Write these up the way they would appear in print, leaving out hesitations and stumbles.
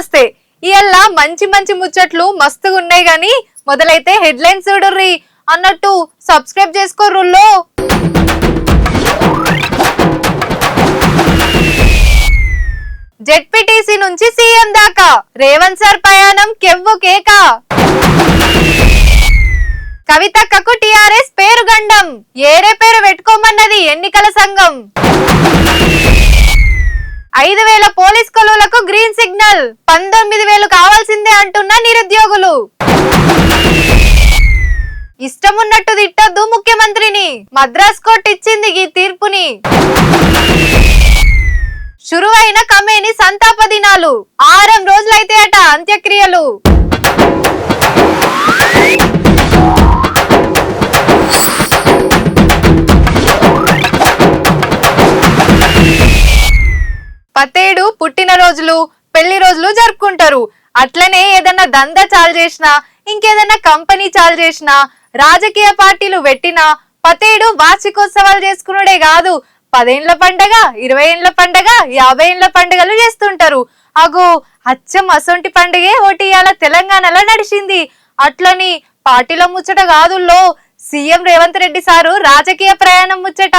నమస్తే. ఇయల్ల మంచి మంచి ముచ్చట్లు మస్తుగా ఉన్నాయి గాని మొదలైతే హెడ్లైన్స్ చూడుర్రి అన్నట్టు సబ్స్క్రైబ్ చేసుకోర్రుల్లో. జెడ్పీటీసీ నుంచి సీఎం దాకా రేవంత్ సార్ ప్రయాణం కెవ్వు కేక. కవితక్కకు టీఆర్ఎస్ పేరు గండం, ఏరే పేరు పెట్టుకోమన్నది ఎన్నికల సంఘం. 5,000 పోలీస్ కొలువులకు గ్రీన్ సిగ్నల్, 19,000 కావాల్సిందే అంటున్న నిరుద్యోగులు. ఇష్టమున్నట్టు తిట్టొద్దు ముఖ్యమంత్రిని, మద్రాస్ కోర్టు ఇచ్చింది ఈ తీర్పుని. షురువైన కమేని సంతాప దినాలు, 6 రోజులైతే అట అంత్యక్రియలు. పతేడు పుట్టినరోజులు పెళ్లి రోజులు జరుపుకుంటారు. అట్లనే ఏదన్నా దందా చాలు చేసినా, ఇంకేదన్నా కంపెనీ చాలు చేసినా, రాజకీయ పార్టీలు పెట్టినా పతేడు వార్షికోత్సవాలు చేసుకున్నాడే కాదు, 10 ఏళ్ల పండగ, 20 ఏళ్ల పండగ, 50 ఏళ్ల పండుగలు చేస్తుంటారు. అగో అచ్చం అసొంటి పండుగే ఓటి ఇయాల తెలంగాణలో నడిచింది. అట్లని పార్టీల ముచ్చట కాదుల్లో, సీఎం రేవంత్ రెడ్డి సారు రాజకీయ ప్రయాణం ముచ్చట.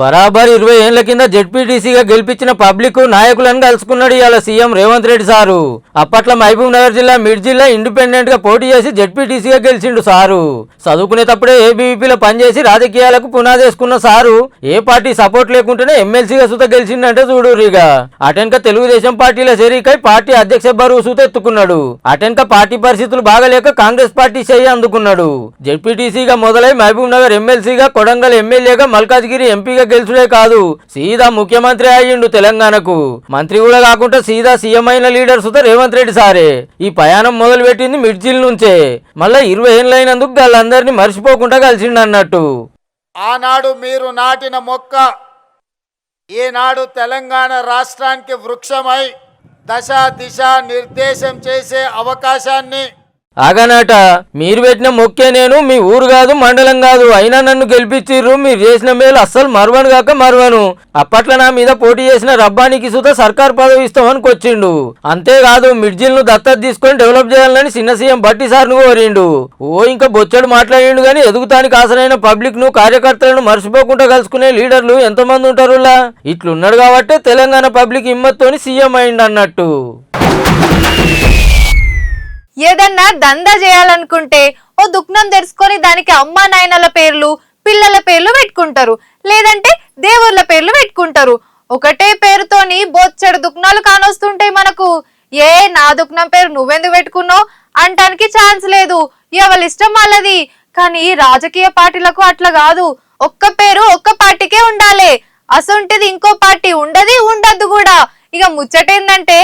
బరాబర్ 20 ఏళ్ల కింద జెడ్పీటీసీగా గెలిపించిన పబ్లిక్ నాయకులను కలుసుకున్నాడు ఇవాళ సీఎం రేవంత్ రెడ్డి సారు. అప్పట్లో మహబూబ్ నగర్ జిల్లా మిడ్ జిల్లా ఇండిపెండెంట్ గా పోటీ చేసి జెడ్పీటీసీగా గెలిచిండు సారు. చదువుకునేటప్పుడే ఏబీవీపీలో పనిచేసి రాజకీయాలకు పునాదేసుకున్న సారు ఏ పార్టీ సపోర్ట్ లేకుంటేనే ఎమ్మెల్సీగా సుత గెలిచిండంటే చూడురిగా. అటెన్క తెలుగుదేశం పార్టీలో చేరికై పార్టీ అధ్యక్ష బరువు సుత ఎత్తుకున్నాడు. అటెన్క పార్టీ పరిస్థితులు బాగలేక కాంగ్రెస్ పార్టీ చేయి అందుకున్నాడు. జెడ్పీటీసీగా మొదలై మహబూబ్ నగర్ ఎమ్మెల్సీగా, కొడంగల్ ఎమ్మెల్యేగా, మల్కాజ్గిరి ఎంపీగా గెలుచుడే కాదు, సీదా ముఖ్యమంత్రి అయ్యిండు తెలంగాణకు. మంత్రి కూడా కాకుండా సీదా సీఎం అయిన లీడర్ సుత రేవంత్ రెడ్డి సారే. ఈ ప్రయాణం మొదలు పెట్టింది మిడ్జిల్ నుంచే. మళ్ళా 20 ఏళ్ళైనందుకు వాళ్ళందరినీ మర్చిపోకుండా కలిసిండు అన్నట్టు. ఆనాడు మీరు నాటిన మొక్క ఈనాడు తెలంగాణ రాష్ట్రానికి వృక్షమై దశ దిశ నిర్దేశం చేసే అవకాశాన్ని. ఆగనాట, మీరు పెట్టిన మొక్కే నేను, మీ ఊరు కాదు మండలం కాదు, అయినా నన్ను గెలిపించిర్రు. మీరు చేసిన మేలు అస్సలు మరవను కాక మరవను. అప్పట్లో నా మీద పోటీ చేసిన రబ్బానికి సుధా సర్కార్ పదవి ఇస్తామని వచ్చిండు. అంతేకాదు మిడ్జిల్ ను దత్తత తీసుకొని డెవలప్ చేయాలని చిన్న సీఎం బట్టి సార్ను కోరిండు. ఇంకా బొచ్చడు మాట్లాడిండు గాని ఎదుగుతానికి ఆసరైన పబ్లిక్ ను, కార్యకర్తలను మర్చిపోకుండా కలుసుకునే లీడర్లు ఎంతమంది ఉంటారులా. ఇట్లున్నాడు కాబట్టే తెలంగాణ పబ్లిక్ హిమ్మత్తోని సీఎం అయిండు అన్నట్టు. ఏదన్నా దందా చేయాలనుకుంటే ఓ దుఃఖం తెరుచుకొని దానికి అమ్మా నాయనల పేర్లు, పిల్లల పేర్లు పెట్టుకుంటారు, లేదంటే దేవుళ్ళ పేర్లు పెట్టుకుంటారు. ఒకటే పేరుతోని బొచ్చడు దుఃఖాలు కానొస్తుంటాయి మనకు. నా దుఃఖం పేరు నువ్వెందుకు పెట్టుకున్నావు అంటానికి ఛాన్స్ లేదు, ఎవరి ఇష్టం వాళ్ళది. కానీ రాజకీయ పార్టీలకు అట్లా కాదు, ఒక్క పేరు ఒక్క పార్టీకే ఉండాలి. అసొంటిది ఇంకో పార్టీ ఉండదు, ఉండద్దు కూడా. ఇక ముచ్చటేందంటే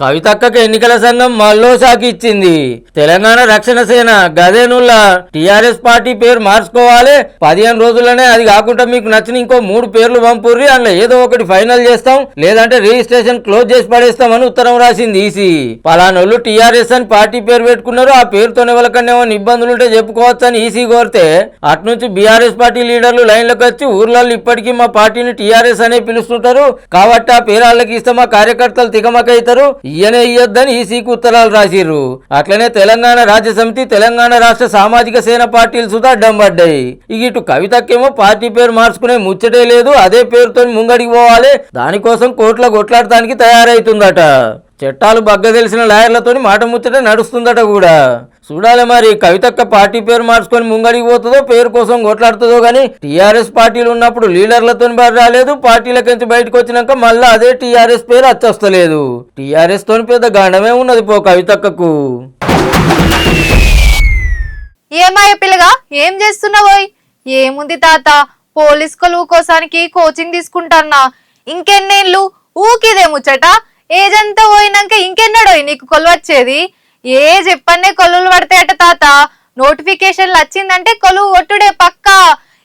కవితక్కకు ఎన్నికల సంఘం మళ్ళో షాక్ ఇచ్చింది. తెలంగాణ రక్షణ సేన గదేనుల్లా టీఆర్ఎస్ పార్టీ పేరు మార్చుకోవాలి, 15 రోజుల్లోనే. అది కాకుండా మీకు నచ్చిన ఇంకో 3 పేర్లు పంపుర్రి, అందులో ఏదో ఒకటి ఫైనల్ చేస్తాం, లేదంటే రిజిస్ట్రేషన్ క్లోజ్ చేసి పడేస్తామని ఉత్తరం రాసింది ఈసీ. పలానోళ్ళు టీఆర్ఎస్ అని పార్టీ పేరు పెట్టుకున్నారు, ఆ పేరుతోనే ఎవరికన్నా ఏమైనా ఇబ్బందులు ఉంటే చెప్పుకోవచ్చు అని ఈసీ కోరితే అట్నుంచి బీఆర్ఎస్ పార్టీ లీడర్లు లైన్లోకి వచ్చి ఊర్లలో ఇప్పటికీ మా పార్టీని టీఆర్ఎస్ అనే పిలుస్తుంటారు కాబట్టి ఆ పేరు వాళ్ళకి ఇస్తే మా కార్యకర్తలు తికమకైతారు, ఈయనే ఇయ్యొద్దని ఈసీకి ఉత్తరాలు రాసిర్రు. అట్లనే తెలంగాణ రాజ్య సమితి, తెలంగాణ రాష్ట్ర సామాజిక సేన పార్టీలు సుధా అడ్డం పడ్డాయి. ఇటు కవితకేమో పార్టీ పేరు మార్చుకునే ముచ్చటే లేదు, అదే పేరుతో ముంగడికి పోవాలి, దానికోసం కోర్టులో కొట్లాడటానికి తయారైతుందట. చట్టాలు బగ్గ తెలిసిన లాయర్లతోని మాట ముచ్చటే నడుస్తుందట కూడా. చూడాలి మరి కవితక్క పార్టీ పేరు మార్చుకొని ముంగడికి పోతుందో, పేరు కోసం కొట్లాడుతుందో. గానీ టీఆర్ఎస్ పార్టీలు ఉన్నప్పుడు లీడర్లతో బరి రాలేదు, పార్టీలకించి బయటకు వచ్చినాక మళ్ళీ అదే టీఆర్ఎస్ పేరు అచ్చొస్తలేదు. టీఆర్ఎస్ తోని పెద్ద గండమే ఉన్నది పో కవితక్కకు. ఏమాయ పిల్లగా ఏం చేస్తున్నావోయ్? ఏముంది తాత, పోలీస్ కొలువు కోసానికి కోచింగ్ తీసుకుంటాన్నా. ఇంకెన్నేళ్ళు ఊకిదే ముచ్చట? ఏజంతా పోయినాక ఇంకెన్నడోయ్ నీకు కొలువు వచ్చేది? చెప్పన్నే కొలువులు పడతాయట తాత. నోటిఫికేషన్లు వచ్చిందంటే కొలువు కొట్టుడే పక్కా.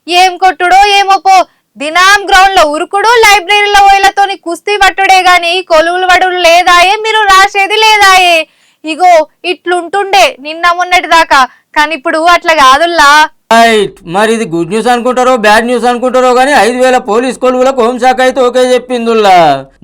ఏం కొట్టుడో ఏమో పో. దినాం గ్రౌండ్ లో ఉరుకుడు, లైబ్రరీలో ఓయిలతోని కుస్తీ పట్టుడే గాని కొలువులు పడుడు లేదాయే, మీరు రాసేది లేదాయే. ఇగో ఇట్లుంటుండే నిన్న మొన్నటి దాకా, కానీ ఇప్పుడు అట్లా కాదుల్లా. రైట్, మరి ఇది గుడ్ న్యూస్ అనుకుంటారో బ్యాడ్ న్యూస్ అనుకుంటారో కానీ 5,000 పోలీస్ కొలువులకు హోంశాఖ అయితే ఓకే చెప్పిందిలా.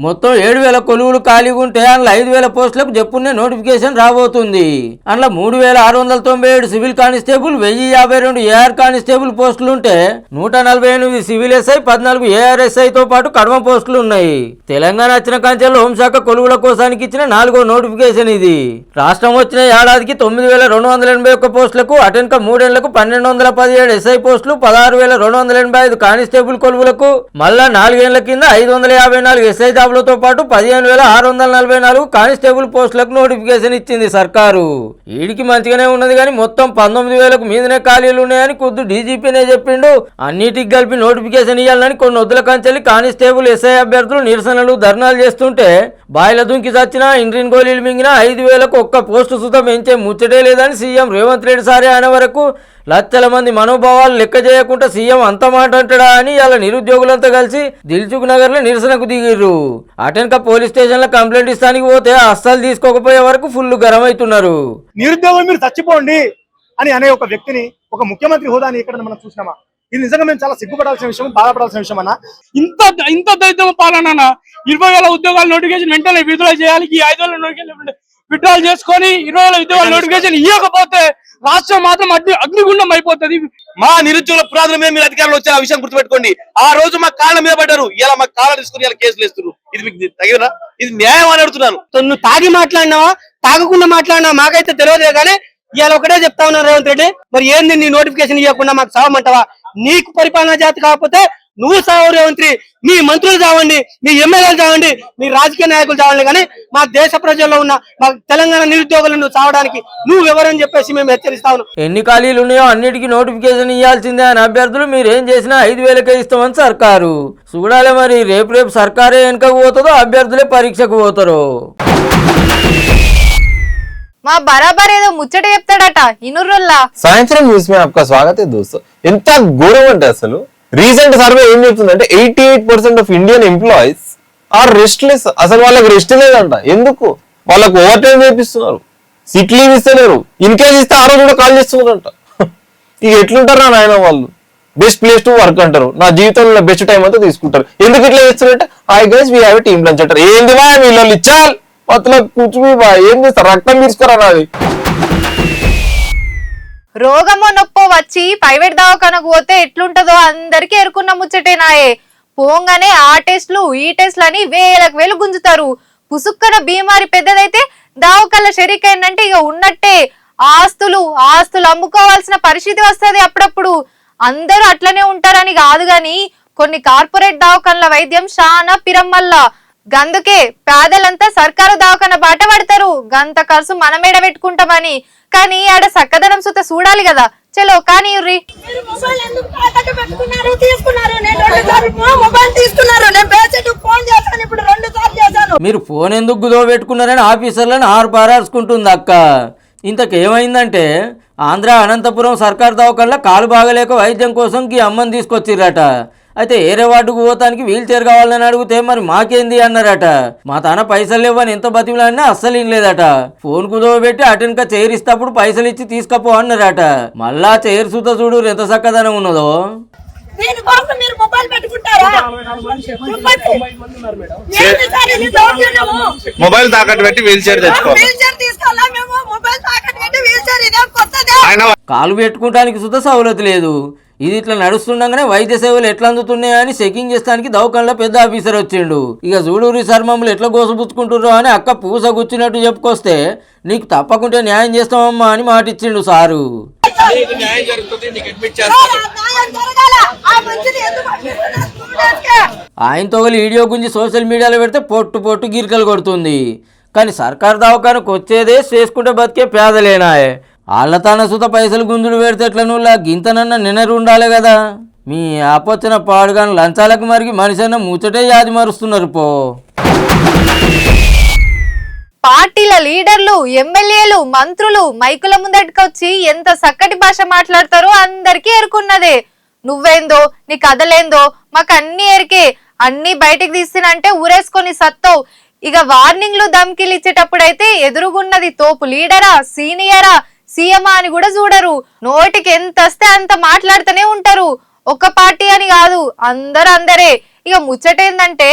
మొత్తం 7,000 కొలువులు ఖాళీగా ఉంటే అందులో 5,000 పోస్టులకు చెప్పునే నోటిఫికేషన్ రాబోతుంది. అందులో 3,697 సివిల్ కానిస్టేబుల్, 1,052 ఏఆర్ కానిస్టేబుల్ పోస్టులు ఉంటే 148 సివిల్ ఎస్ఐ, 14 ఏఆర్ఎస్ఐ తో పాటు కడమ పోస్టులు ఉన్నాయి. తెలంగాణ వచ్చిన కంచెల్లో హోంశాఖ కొలువుల కోసానికి ఇచ్చిన 4వ నోటిఫికేషన్ ఇది. రాష్ట్రం వచ్చిన ఏడాదికి 9,281 పోస్టులకు, అటెన్క 3 ఏళ్లకు 1,217 ఎస్ఐ పోస్టులు, 16,285 కానిస్టేబుల్ కొలువులకు, మళ్ళా 4 ఏళ్ల కింద 554 ఎస్ఐ జాబులతో పాటు 15,644 కానిస్టేబుల్ పోస్టులకు నోటిఫికేషన్ ఇచ్చింది సర్కారు. వీడికి మంచిగానే ఉన్నది కానీ మొత్తం 19,000కు మీదనే ఖాళీలు ఉన్నాయని ఖుద్దు డీజీపీనే చెప్పిండు. అన్నిటికి కలిపి నోటిఫికేషన్ ఇవ్వాలని కొన్ని వద్దుల కంచెల్లి కానిస్టేబుల్, ఎస్ఐ అభ్యర్థులు నిరసనలు, ధర్నాలు చేస్తుంటే బాయిల దుంకి చచ్చిన, ఇండ్రిన్ గోళీలు మింగిన 5,000కు ఒక్క పోస్టు సుతం పెంచే ముచ్చటే లేదని సీఎం రేవంత్ రెడ్డి సారే అనే వరకు లక్షల మంది మనోభావాలు లెక్క చేయకుండా సీఎం అంత మాట అంటాడా అని ఇలా నిరుద్యోగులంతా కలిసి దిల్సుఖ్ నగర్ లో నిరసనకు దిగిర్రు. అటెన్క పోలీస్ స్టేషన్ లో కంప్లైంట్ ఇస్తానికి పోతే అస్సలు తీసుకోకపోయే వరకు ఫుల్ గరం అవుతున్నారు. నిరుద్యోగులు మీరు చచ్చిపోండి అని అనే ఒక వ్యక్తిని, ఒక ముఖ్యమంత్రి హోదాని ఇక్కడ మనం చూసినామా? ఇది నిజంగా మేము చాలా సిగ్గుపడాల్సిన విషయం, బాధపడాల్సిన విషయం అన్న. ఇంత దైత్యం పాలన 20,000 ఉద్యోగాల నోటిఫికేషన్ వెంటనే విడుదల చేయాలి. ఈ 5,000 నోటిఫికేషన్ విత్డ్రాల్ చేసుకొని 20,000 ఉద్యోగాల నోటిఫికేషన్ ఇవ్వకపోతే రాష్ట్రం మాత్రం అగ్నిగుండం అయిపోతుంది. మా నిరుద్యోగుల పురాతన మీరు అధికారులు వచ్చే ఆ విషయం గుర్తుపెట్టుకోండి. ఆ రోజు మా కాళ్ళ మీద పడ్డారు, ఇలా మా కాళ్ళ తీసుకుని ఇలా కేసులు వేస్తున్నారు. ఇది మీకు తగిన ఇది న్యాయం అని అడుగుతున్నాను. నువ్వు తాగి మాట్లాడినావా, తాగకుండా మాట్లాడినా మాకైతే తెలియదే కానీ ఇవాళ ఒకటే చెప్తా ఉన్నారు రేవంత్ రెడ్డి, మరి ఏంది నీ నోటిఫికేషన్ ఇవ్వకుండా మాకు సావమంటావా? నీకు పరిపాలనా జాతి కాకపోతే నువ్వు సావు రేవంత్, మీ మంత్రులు చావండి, మీ ఎమ్మెల్యేలు చావండి, మీ రాజకీయ నాయకులు చావండి, కానీ మా దేశ ప్రజల్లో ఉన్న మా తెలంగాణ నిరుద్యోగులను చావడానికి నువ్వు ఎవరని చెప్పేసి మేము హెచ్చరిస్తా ఉన్నాం. ఎన్ని ఖాళీలు ఉన్నాయో అన్నిటికీ నోటిఫికేషన్ ఇవ్వాల్సిందే అని అభ్యర్థులు మీరేం చేసినా 5,000కే ఇస్తామని సర్కారు. చూడాలి మరి రేపు సర్కారే వెనుకకు పోతుందో అభ్యర్థులే పరీక్షకు పోతారో. మా బరాబర్ ఏదో ముచ్చట చెప్తాడట ఇనుర్రుల్లా. సాయంత్రం న్యూస్ మే आपका स्वागत है दोस्तों. ఎంత ఘోరం అంటే అసలు రీసెంట్ సర్వే ఏం చెప్తుందంటే 88% of Indian employees are restless. అసలు వాళ్ళకి రెస్ట్ లేదంట. ఎందుకు? వాళ్ళకు ఓవర్ టైం చేపిస్తున్నారు, సిక్ లీవ్ ఇస్తలేరు, ఇన్ కేస్ ఇస్తే ఆ రోజు కూడా కాల్ చేస్తున్నారంట. ఇక ఎట్లుంటారా నాయన వాళ్ళు? బెస్ట్ ప్లేస్ టు వర్క్ అంటారు, నా జీవితంలో బెస్ట్ టైం అంతా తీసుకుంటారు. ఎందుకు ఇట్లా చేస్తున్నారంటే hi guys we have a team lunch అంటారు. ఏంది బా వీళ్ళు ఇచ్చాల్ పత్ల కూర్చుని బా ఏం చేస్తారు? రక్తం తీసుకురా నాది. రోగమో నొప్పో వచ్చి ప్రైవేట్ దవాఖానకు పోతే ఎట్లుంటదో అందరికి ఎరుకున్న ముచ్చటేనాయే. పోంగానే ఆ టెస్ట్లు ఈ టెస్ట్లు అని వేలకు గుంజుతారు. పుసుక్కన బీమారి పెద్దదైతే దవాఖాన షరీకైందంటే ఇక ఉన్నట్టే. ఆస్తులు అమ్ముకోవాల్సిన పరిస్థితి వస్తుంది అప్పుడప్పుడు. అందరూ అట్లనే ఉంటారని కాదు గాని కొన్ని కార్పొరేట్ దవాఖానల వైద్యం చాలా పిరమ్మల్లా. గందుకే పేదలంతా సర్కారు దవాఖాన బాట పడతారు. గంత ఖర్చు మనమేడ పెట్టుకుంటామని. కానీ ఆడ సక్కదనం సుత చూడాలి కదా. చలో కానీ మీరు ఫోన్ ఎందుకు గుదో పెట్టుకున్నారని ఆఫీసర్లను పారాడుకుంటుంది అక్క. ఇంతకేమైందంటే ఆంధ్ర అనంతపురం సర్కార్ దవాఖానలో కాలు బాగలేక వైద్యం కోసం ఈ అమ్మని తీసుకొచ్చిర్రట. అయితే ఏరే వార్డుకు పోతానికి వీల్ చైర్ కావాలని అడిగితే మరి మాకేంది అన్నారట. మా తాన పైసలు ఇవ్వని ఎంత బతిమలాడినా అస్సలు ఇనలేదట. ఫోన్ కుదోబెట్టి అటెన్క చైర్ ఇస్తప్పుడు పైసలు ఇచ్చి తీసుకపో అన్నారట. మళ్ళా చైర్ సుత చూడు ఎంత చక్కదనం ఉన్నదో. మొబైల్ తాకట్టు పెట్టి వీల్ చైర్ తెచ్చుకో. కాలు పెట్టుకోవడానికి సుత సౌలత లేదు. ఇది ఇట్లా నడుస్తుండగానే వైద్య సేవలు ఎట్లా అందుతున్నాయని చెకింగ్ చేస్తానికి దవాఖానలో పెద్ద ఆఫీసర్ వచ్చిండు. ఇక చూడూరి సర్మములు ఎట్లా గోసపుచ్చుకుంటుర్రో అని అక్క పూస గుచ్చినట్టు చెప్పుకొస్తే నీకు తప్పకుండా న్యాయం చేస్తామమ్మా అని మాట ఇచ్చిండు సారు. ఆయనతో వీడియో గురించి సోషల్ మీడియాలో పెడితే పొట్టు గిరికలు కొడుతుంది. కానీ సర్కారు దవాఖానకు వచ్చేదే చేసుకుంటే బతికే పేదలేనాయే. వాళ్ళ తన సుత పైసలు గుంజులు పెడితే ఎట్లను గింతనన్న నినరు ఉండాలి కదా. మీ ఆపొచ్చిన పాడుగాను లంచాలకు మరిగి మనిషి అన్న ముచ్చటే యాది మరుస్తున్నారు పో. పార్టీల లీడర్లు, ఎమ్మెల్యేలు, మంత్రులు మైకుల ముందటికొచ్చి ఎంత చక్కటి భాష మాట్లాడతారో అందరికీ ఎరుకున్నదే. నువ్వేందో నీ కథలేందో మాకు అన్ని ఎరికే. అన్ని బయటికి తీసినంటే ఊరేసుకొని సత్తావు. ఇక వార్నింగ్లు ధమ్కిలు ఇచ్చేటప్పుడైతే ఎదురుగున్నది తోపు లీడరా, సీనియరా, సీఎం అని కూడా చూడరు. నోటికి ఎంత వస్తే అంత మాట్లాడుతూనే ఉంటారు. ఒక పార్టీ అని కాదు, అందరే. ఇక ముచ్చటేందంటే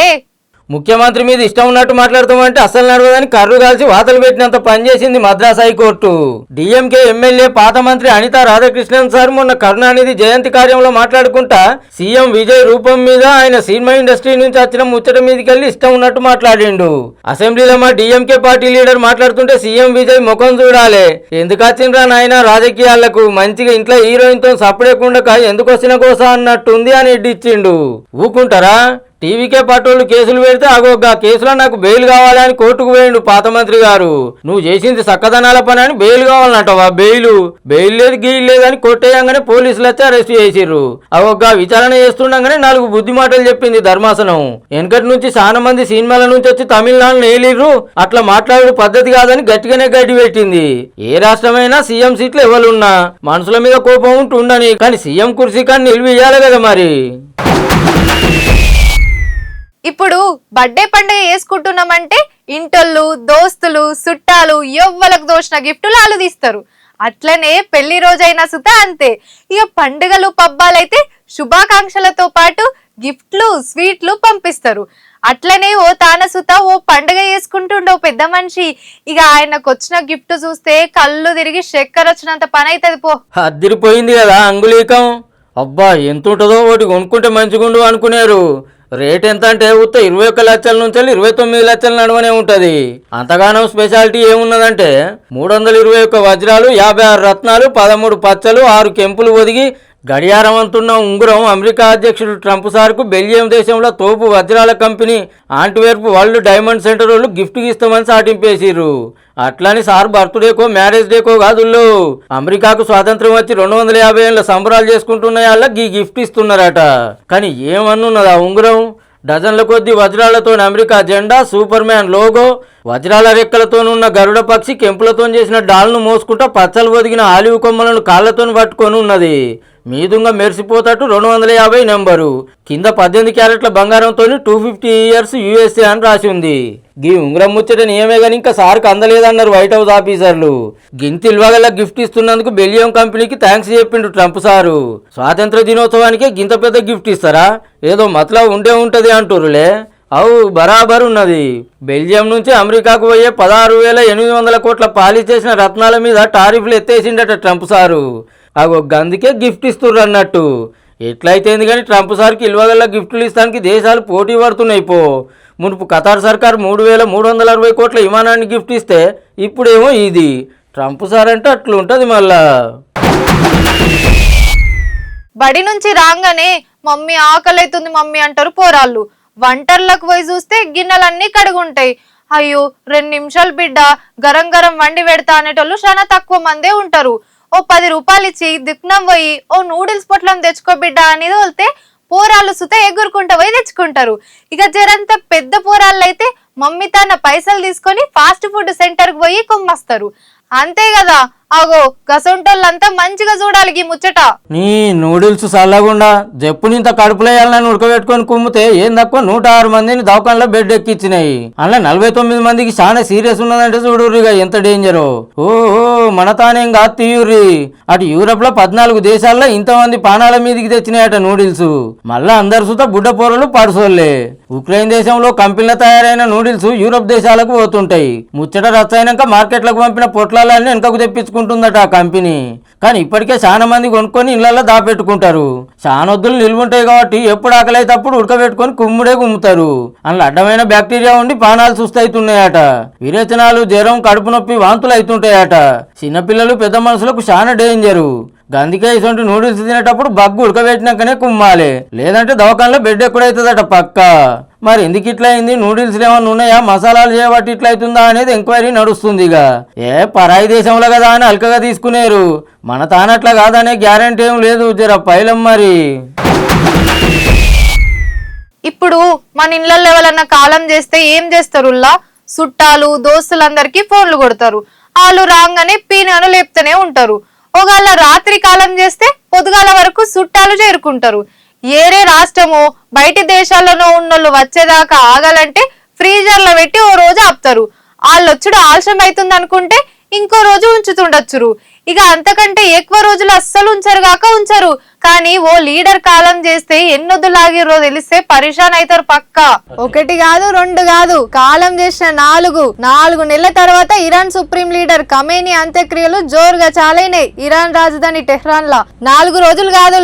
ముఖ్యమంత్రి మీద ఇష్టం ఉన్నట్టు మాట్లాడుతామంటే అసలు నడవదని కర్రు కాల్చి వాతలు పెట్టినంత పనిచేసింది మద్రాస్ హైకోర్టు. డిఎంకే ఎమ్మెల్యే పాత మంత్రి అనితా రాధాకృష్ణన్ సార్ మొన్న కరుణానిధి జయంతి కార్యంలో మాట్లాడుకుంటా సీఎం విజయ్ రూపం మీద ఆయన సినిమా ఇండస్ట్రీ నుంచి వచ్చిన ముచ్చట మీదకెళ్ళి ఇష్టం ఉన్నట్టు మాట్లాడిండు. అసెంబ్లీలో మా డిఎంకే పార్టీ లీడర్ మాట్లాడుతుంటే సీఎం విజయ్ ముఖం చూడాలి, ఎందుకు వచ్చిండ్రా నాయన రాజకీయాలకు, మంచిగా ఇంట్లో హీరోయిన్ తో సపడేకుండా ఎందుకు వచ్చిన కోసా అన్నట్టుంది అని ఎడ్డిచ్చిండు. ఊకుంటారా? టీవీకే పట్టోళ్ళు కేసులు పెడితే అగోగా కేసులో నాకు బెయిల్ కావాలని కోర్టుకు పోయిండు పాత మంత్రి గారు. నువ్వు చేసింది సక్కదనాల పని అని బెయిల్ కావాలంటావా? బెయిల్ లేదు గీల్ లేదని కొట్టేయంగానే పోలీసులు వచ్చి అరెస్ట్ చేసిర్రు. అగోగా విచారణ చేస్తుండగానే 4 బుద్ధి మాటలు చెప్పింది ధర్మాసనం. వెనకటి నుంచి చాలా మంది సినిమాల నుంచి వచ్చి తమిళనాడు నేలిర్రు, అట్లా మాట్లాడే పద్ధతి కాదని గట్టిగానే గడ్డి పెట్టింది. ఏ రాష్ట్రమైనా సీఎం సీట్లు ఎవరున్నా మనుషుల మీద కోపం ఉంటుండని, కానీ సీఎం కుర్సీ కానీ నిలిపియాలి కదా మరి. ఇప్పుడు బర్త్డే పండుగ చేసుకుంటున్నామంటే ఇంటోళ్ళు, దోస్తులు, చుట్టాలు ఎవ్వలకు దోషిన గిఫ్టులు ఆలు తీస్తారు. అట్లనే పెళ్లి రోజైనా సుత అంతే. ఇక పండుగలు పబ్బాలైతే శుభాకాంక్షలతో పాటు గిఫ్ట్లు, స్వీట్లు పంపిస్తారు. అట్లనే ఓ తానసుత ఓ పండుగ చేసుకుంటుండో పెద్ద మనిషి. ఇక ఆయనకు వచ్చిన గిఫ్ట్ చూస్తే కళ్ళు తిరిగి చక్కెర వచ్చినంత పని అవుతుంది పో. అదిరిపోయింది కదా అంగుళీకం. అబ్బా ఎంత ఉంటుందో ఒకటి కొనుక్కుంటే మంచిగుండు అనుకునేరు. రేట్ ఎంత అంటే ఉత్త 21 లక్షల నుంచి 29 లక్షల నడుమనే ఉంటది. అంతగానో స్పెషాలిటీ ఏమున్నదంటే 321 వజ్రాలు, 56 రత్నాలు, 13 పచ్చలు, 6 కెంపులు ఒదిగి గడియారం అంటున్న ఉంగరం అమెరికా అధ్యక్షుడు ట్రంప్ సార్కు బెల్జియం దేశంలో తోపు వజ్రాల కంపెనీ ఆంట్వేర్ప్ వరల్డ్ డైమండ్ సెంటర్ వాళ్ళు గిఫ్ట్ ఇస్తామని సాటింపేసిర్రు. అట్లని సార్ బర్త్డేకో మ్యారేజ్ డేకో కాదుల్లో, అమెరికాకు స్వాతంత్రం వచ్చి 250 ఏళ్ళ సంబరాలు చేసుకుంటున్న వాళ్ళకి ఈ గిఫ్ట్ ఇస్తున్నారట. కానీ ఏమన్నున్నది ఆ ఉంగరం? డజన్ల కొద్ది వజ్రాలతో అమెరికా జెండా, సూపర్ మ్యాన్ లోగో, వజ్రాల రెక్కలతోనున్న గరుడ పక్షి, కెంపులతో చేసిన డాల్ను మోసుకుంటా పచ్చలు ఒదిగిన ఆలివ్ కొమ్మలను కాళ్లతో పట్టుకొని ఉన్నది. మీదుంగా మెరిసిపోతట్టు 250 నెంబరు, కింద 18 క్యారెట్ల బంగారంతో 250 ఇయర్స్ యూఎస్ఏ అని రాసి ఉంది. గీ ఉంగరం ముచ్చట నియమే గాని ఇంకా సార్కి అందలేదన్నారు వైట్ హౌస్ ఆఫీసర్లు. గింత ఇల్వగల గిఫ్ట్ ఇస్తున్నందుకు బెల్జియం కంపెనీకి థ్యాంక్స్ చెప్పిండు ట్రంప్ సారు. స్వాతంత్ర దినోత్సవానికి గింత పెద్ద గిఫ్ట్ ఇస్తారా? ఏదో మతలా ఉంటది అంటురులే. అవు బరాబర్ ఉన్నది. బెల్జియం నుంచి అమెరికాకు పోయే 16,800 కోట్ల పాలిష్ చేసిన రత్నాల మీద టారిఫ్లు ఎత్తేసిండట ట్రంప్ సారు. అగో గందుకే గిఫ్ట్ ఇస్తుర్రు అన్నట్టు. ఎట్లయితేంది కానీ ట్రంప్ సార్కి ఇల్వగల గిఫ్టులు ఇస్తానికి దేశాలు పోటీ పడుతున్నాయి పో. మునుపు ఖతార్ సర్కార్ 3,360 కోట్ల విమానాన్ని గిఫ్ట్ ఇస్తే ఇప్పుడేమో ఇది. ట్రంప్ సార్ అంటే అట్లుంటది మళ్ళా. బడి నుంచి రాగానే మమ్మీ ఆకలి అవుతుంది మమ్మీ అంటారు పోరాళ్ళు. వంటర్లకు పోయి చూస్తే గిన్నెలన్నీ కడుగుంటాయి. అయ్యో 2 నిమిషాలు బిడ్డ, గరం గరం వండి పెడతా అనేటోళ్ళు చాలా తక్కువ మందే ఉంటారు. ఓ 10 రూపాయలు ఇచ్చి దిక్నం పోయి ఓ నూడిల్స్ పొట్లం తెచ్చుకో బిడ్డ అనేది వెళ్తే పోరాళ్ళు సుత ఎగురుకుంటా పోయి తెచ్చుకుంటారు. ఇక జరంత పెద్ద పోరాళ్ళు అయితే మమ్మీ తన పైసలు తీసుకొని ఫాస్ట్ ఫుడ్ సెంటర్కి పోయి కొమ్మస్తారు. అంతే కదా, అగో గసొంటోళ్ళంతా మంచిగా చూడాలి ఈ ముచ్చట. నీ నూడిల్స్ చల్లకుండా జప్పునింత కడుపులో వేయాలని ఉడకబెట్టుకొని కుమ్మితే ఏం తక్కువ 106 మందిని దవాఖానలో బెడ్ ఎక్కిచ్చినాయి. అలా 49 మందికి చాలా సీరియస్ ఉన్నదంటే చూడుర్రిగా ఎంత డేంజరో. ఓహో మన తానేం కాదు తీయుర్రి. అటు యూరప్ లో 14 దేశాల్లో ఇంతమంది పానాల మీదకి తెచ్చినాయట నూడిల్స్. మళ్ళా అందరు సుత బుడ్డ పోరలు పడుసోళ్లే. ఉక్రెయిన్ దేశంలో కంపెనీల తయారైన నూడిల్స్ యూరప్ దేశాలకు పోతుంటాయి. ముచ్చట రచ్చయినాక మార్కెట్లకు పంపిన పొట్లాలన్నీ వెనకకు తెప్పించుకుంటుందట ఆ కంపెనీ. కానీ ఇప్పటికే చాలా మంది కొనుక్కొని ఇళ్లలో దాపెట్టుకుంటారు. చానొద్దులు నిల్వుంటాయి కాబట్టి ఎప్పుడు ఆకలి అయితే అప్పుడు ఉడకబెట్టుకొని కుమ్ముడే కుమ్ముతారు. అందులో అడ్డమైన బ్యాక్టీరియా ఉండి పానాలు సుస్తవుతున్నాయట. విరేచనాలు, జ్వరం, కడుపు నొప్పి, వాంతులు అవుతుంటాయట. చిన్నపిల్లలు, పెద్ద మనుషులకు చాలా డేంజరు. గందికే ఇటువంటి నూడిల్స్ తినేటప్పుడు బగ్గు ఉడకబెట్టినాకనే కుమ్మాలి, లేదంటే దవాఖానలో బెడ్ ఎక్కడైతుందట పక్క. మరి ఎందుకు ఇట్లా అయింది? నూడిల్స్ ఏమన్నా ఉన్నాయా, మసాలాలు చేయబట్టి ఇట్లా అవుతుందా అనేది ఎంక్వైరీ నడుస్తుంది. ఇక పరాయి దేశంలో కదా అని అల్కగా తీసుకునేరు. మన తానట్లా కాదనే గ్యారెంటీ ఏం లేదు. జర పైలం మరి. ఇప్పుడు మన ఇళ్ళల్లో ఎవరన్నా కాలం చేస్తే ఏం చేస్తారుల్లా? చుట్టాలు, దోస్తులందరికీ ఫోన్లు కొడతారు. వాళ్ళు రాగానే పీనను లేపుతూనే ఉంటారు. ఒకవేళ రాత్రి కాలం చేస్తే పొద్దుగాల వరకు చుట్టాలు చేరుకుంటారు. ఏరే రాష్ట్రమో బయటి దేశాల్లోనో ఉన్నోళ్ళు వచ్చేదాకా ఆగాలంటే ఫ్రీజర్లో పెట్టి ఓ రోజు ఆపుతారు. వాళ్ళు వచ్చుడు ఆలస్యం అవుతుంది అనుకుంటే ఇంకో రోజు ఉంచుతుండొచ్చురు. ఇక అంతకంటే ఎక్కువ రోజులు అస్సలు ఉంచరు కానీ ఓ లీడర్ కాలం చేస్తే ఎన్నొద్దు లాగిరో తెలిస్తే పరిశాన్ అవుతారు పక్కా. ఒకటి కాదు రెండు కాదు, కాలం చేసిన నాలుగు నెలల తర్వాత ఇరాన్ సుప్రీం లీడర్ ఖమేనీ అంత్యక్రియలు జోరుగా చాలైనాయి ఇరాన్ రాజధాని టెహ్రాన్ లా. 4 రోజులు కాదు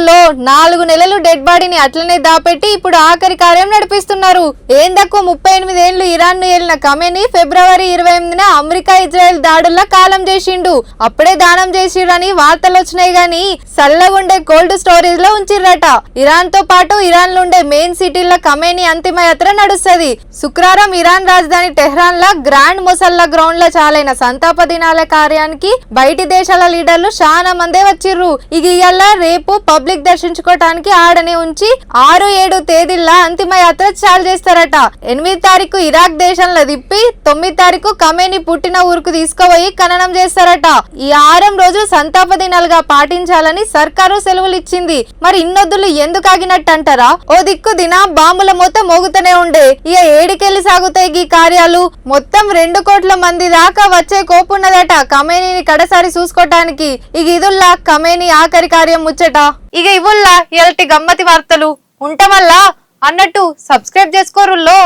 4 నెలలు డెడ్ బాడీని అట్లనే దాపెట్టి ఇప్పుడు ఆఖరి కార్యం నడిపిస్తున్నారు. ఏందక్కు 38 ఏళ్లు ఇరాన్ ను ఏలిన ఖమేనీ ఫిబ్రవరి 28న అమెరికా ఇజ్రాయెల్ దాడుల్లో కాలం చేసిండు. అప్పుడే దానం చేసిరని వార్తలు వచ్చినాయి గాని సల్లగుండే కోల్డ్ స్టోరేజ్ లో ఉంచిర్రట. ఇరాన్ తో పాటు ఇరాన్ లో ఉండే మెయిన్ సిటీల ఖమేనీ అంతిమ యాత్ర నడుస్తుంది. శుక్రవారం ఇరాన్ రాజధాని టెహ్రాన్ లా గ్రాండ్ ముసల్లా గ్రౌండ్ లో చాలైన సంతాప దినాల కార్యానికి బయటి దేశాల లీడర్లు చాలా మందే వచ్చిర్రు. ఇక ఇయ్యాల రేపు పబ్లిక్ దర్శించుకోవటానికి ఆడనే ఉంచి 6-7 తేదీల్లో అంతిమ యాత్ర చాలు చేస్తారట. 8 తారీఖు ఇరాక్ దేశంలో తిప్పి 9 తారీఖు ఖమేనీ పుట్టిన ఊరుకు తీసుకుపోయి ఖననం చేస్తారట. ఈ 6 రోజులు సంతాప దినాలుగా పాటించాలని సర్కారు సెలవులు ఇచ్చింది. మరి ఇన్నొద్దులు ఎందుకు ఆగినట్టు అంటారా? ఓ దిక్కు దిన బాంబుల మొత్తం మోగుతూనే ఉండే. ఇక ఏడికెళ్లి సాగుతాయి ఈ కార్యాలు. మొత్తం 2 కోట్ల మంది దాకా వచ్చే కోపున్నదట ఖమేనీని కడసారి చూసుకోవటానికి. ఇక ఇదుల్లా ఖమేనీ ఆఖరి కార్యం ముచ్చట. ఇక ఇవుల్లా ఎలాంటి గమ్మతి వార్తలు ఉండటం వల్ల అన్నట్టు సబ్స్క్రైబ్ చేసుకోరుల్లో.